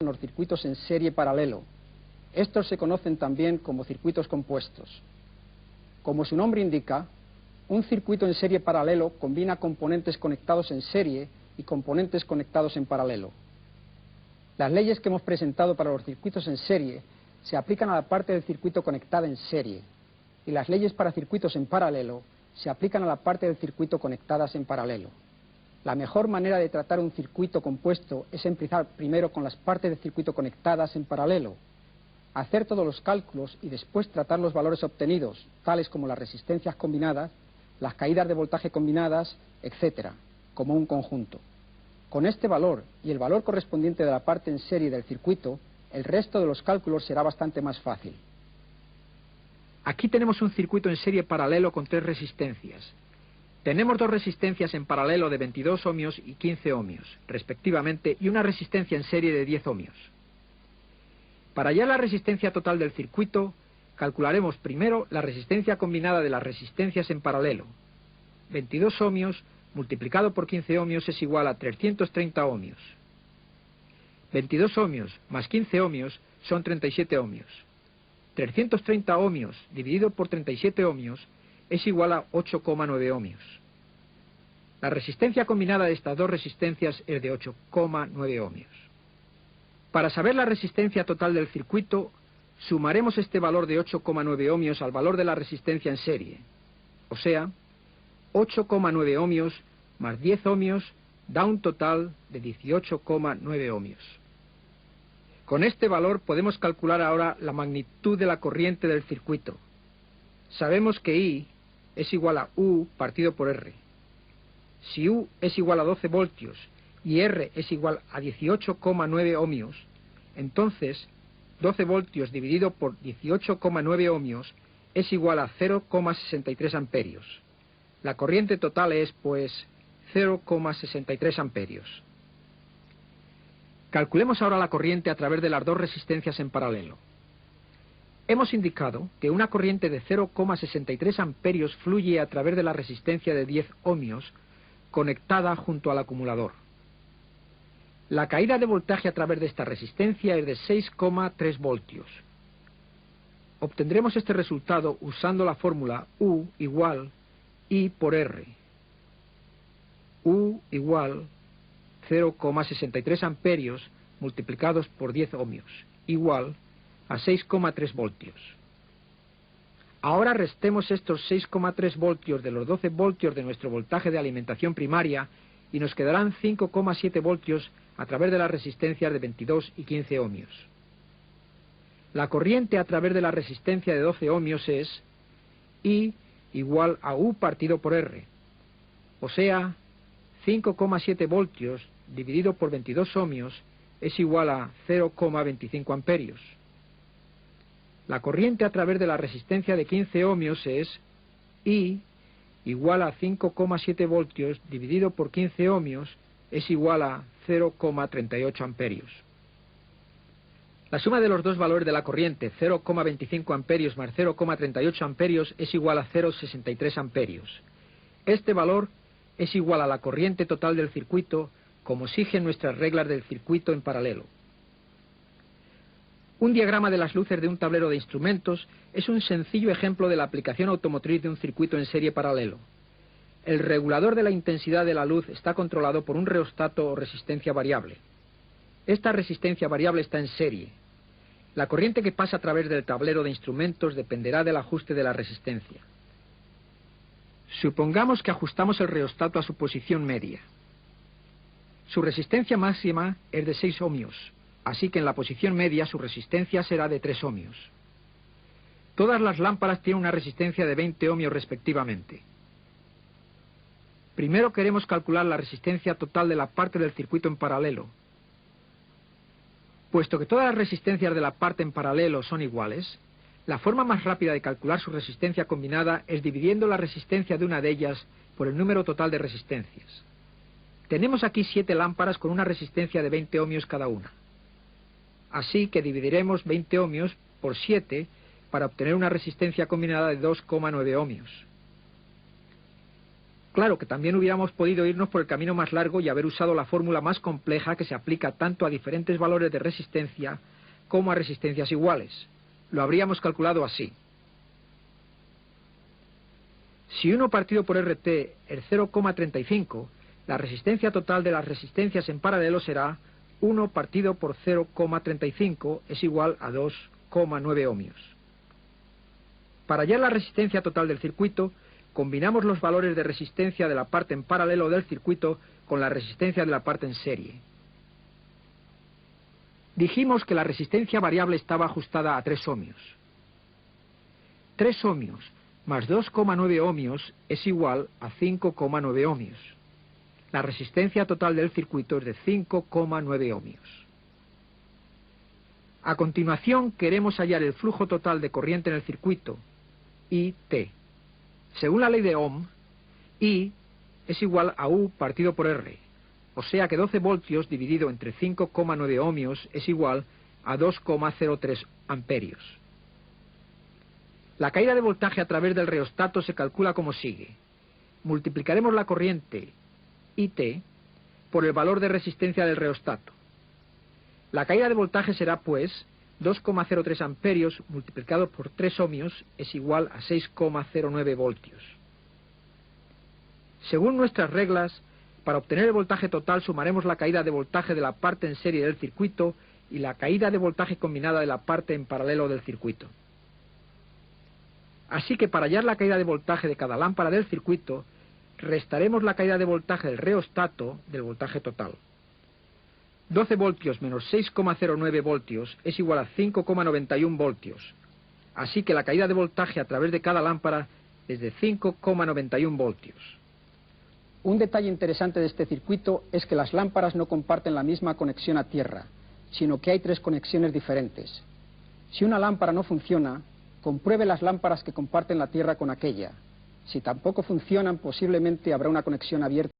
los circuitos en serie paralelo. Estos se conocen también como circuitos compuestos. Como su nombre indica, un circuito en serie paralelo combina componentes conectados en serie y componentes conectados en paralelo. Las leyes que hemos presentado para los circuitos en serie se aplican a la parte del circuito conectada en serie, y las leyes para circuitos en paralelo se aplican a la parte del circuito conectadas en paralelo. La mejor manera de tratar un circuito compuesto es empezar primero con las partes del circuito conectadas en paralelo, hacer todos los cálculos y después tratar los valores obtenidos, tales como las resistencias combinadas, las caídas de voltaje combinadas, etc., como un conjunto. Con este valor y el valor correspondiente de la parte en serie del circuito, el resto de los cálculos será bastante más fácil. Aquí tenemos un circuito en serie paralelo con 3 resistencias. Tenemos 2 resistencias en paralelo de 22 ohmios y 15 ohmios, respectivamente, y una resistencia en serie de 10 ohmios. Para hallar la resistencia total del circuito, calcularemos primero la resistencia combinada de las resistencias en paralelo. 22 ohmios multiplicado por 15 ohmios es igual a 330 ohmios. 22 ohmios más 15 ohmios son 37 ohmios. 330 ohmios dividido por 37 ohmios es igual a 8,9 ohmios. La resistencia combinada de estas 2 resistencias es de 8,9 ohmios. Para saber la resistencia total del circuito, sumaremos este valor de 8,9 ohmios al valor de la resistencia en serie. O sea, 8,9 ohmios más 10 ohmios da un total de 18,9 ohmios. Con este valor podemos calcular ahora la magnitud de la corriente del circuito. Sabemos que I es igual a U partido por R. Si U es igual a 12 voltios y R es igual a 18,9 ohmios, entonces 12 voltios dividido por 18,9 ohmios es igual a 0,63 amperios. La corriente total es, pues, 0,63 amperios. Calculemos ahora la corriente a través de las 2 resistencias en paralelo. Hemos indicado que una corriente de 0,63 amperios fluye a través de la resistencia de 10 ohmios conectada junto al acumulador. La caída de voltaje a través de esta resistencia es de 6,3 voltios. Obtendremos este resultado usando la fórmula U igual I por R. U igual 0,63 amperios multiplicados por 10 ohmios, igual a 6,3 voltios. Ahora restemos estos 6,3 voltios de los 12 voltios de nuestro voltaje de alimentación primaria y nos quedarán 5,7 voltios a través de las resistencias de 22 y 15 ohmios. La corriente a través de la resistencia de 12 ohmios es I igual a U partido por R, o sea, 5,7 voltios dividido por 22 ohmios es igual a 0,25 amperios. La corriente a través de la resistencia de 15 ohmios es I igual a 5,7 voltios dividido por 15 ohmios es igual a 0,38 amperios. La suma de los 2 valores de la corriente, 0,25 amperios más 0,38 amperios, es igual a 0,63 amperios. Este valor es igual a la corriente total del circuito, como exigen nuestras reglas del circuito en paralelo. Un diagrama de las luces de un tablero de instrumentos es un sencillo ejemplo de la aplicación automotriz de un circuito en serie paralelo. El regulador de la intensidad de la luz está controlado por un reostato o resistencia variable. Esta resistencia variable está en serie. La corriente que pasa a través del tablero de instrumentos dependerá del ajuste de la resistencia. Supongamos que ajustamos el reostato a su posición media. Su resistencia máxima es de 6 ohmios, así que en la posición media su resistencia será de 3 ohmios. Todas las lámparas tienen una resistencia de 20 ohmios respectivamente. Primero queremos calcular la resistencia total de la parte del circuito en paralelo. Puesto que todas las resistencias de la parte en paralelo son iguales, la forma más rápida de calcular su resistencia combinada es dividiendo la resistencia de una de ellas por el número total de resistencias. Tenemos aquí 7 lámparas con una resistencia de 20 ohmios cada una. Así que dividiremos 20 ohmios por 7 para obtener una resistencia combinada de 2,9 ohmios. Claro que también hubiéramos podido irnos por el camino más largo y haber usado la fórmula más compleja que se aplica tanto a diferentes valores de resistencia como a resistencias iguales. Lo habríamos calculado así. Si 1 partido por RT es 0,35, la resistencia total de las resistencias en paralelo será 1 partido por 0,35 es igual a 2,9 ohmios. Para hallar la resistencia total del circuito, combinamos los valores de resistencia de la parte en paralelo del circuito con la resistencia de la parte en serie. Dijimos que la resistencia variable estaba ajustada a 3 ohmios. 3 ohmios más 2,9 ohmios es igual a 5,9 ohmios. La resistencia total del circuito es de 5,9 ohmios. A continuación queremos hallar el flujo total de corriente en el circuito, IT. Según la ley de Ohm, I es igual a U partido por R, o sea que 12 voltios dividido entre 5,9 ohmios es igual a 2,03 amperios. La caída de voltaje a través del reostato se calcula como sigue. Multiplicaremos la corriente IT por el valor de resistencia del reostato. La caída de voltaje será, pues, 2,03 amperios multiplicado por 3 ohmios es igual a 6,09 voltios. Según nuestras reglas, para obtener el voltaje total sumaremos la caída de voltaje de la parte en serie del circuito y la caída de voltaje combinada de la parte en paralelo del circuito. Así que para hallar la caída de voltaje de cada lámpara del circuito, restaremos la caída de voltaje del reostato del voltaje total. 12 voltios menos 6,09 voltios es igual a 5,91 voltios. Así que la caída de voltaje a través de cada lámpara es de 5,91 voltios. Un detalle interesante de este circuito es que las lámparas no comparten la misma conexión a tierra, sino que hay 3 conexiones diferentes. Si una lámpara no funciona, compruebe las lámparas que comparten la tierra con aquella. Si tampoco funcionan, posiblemente habrá una conexión abierta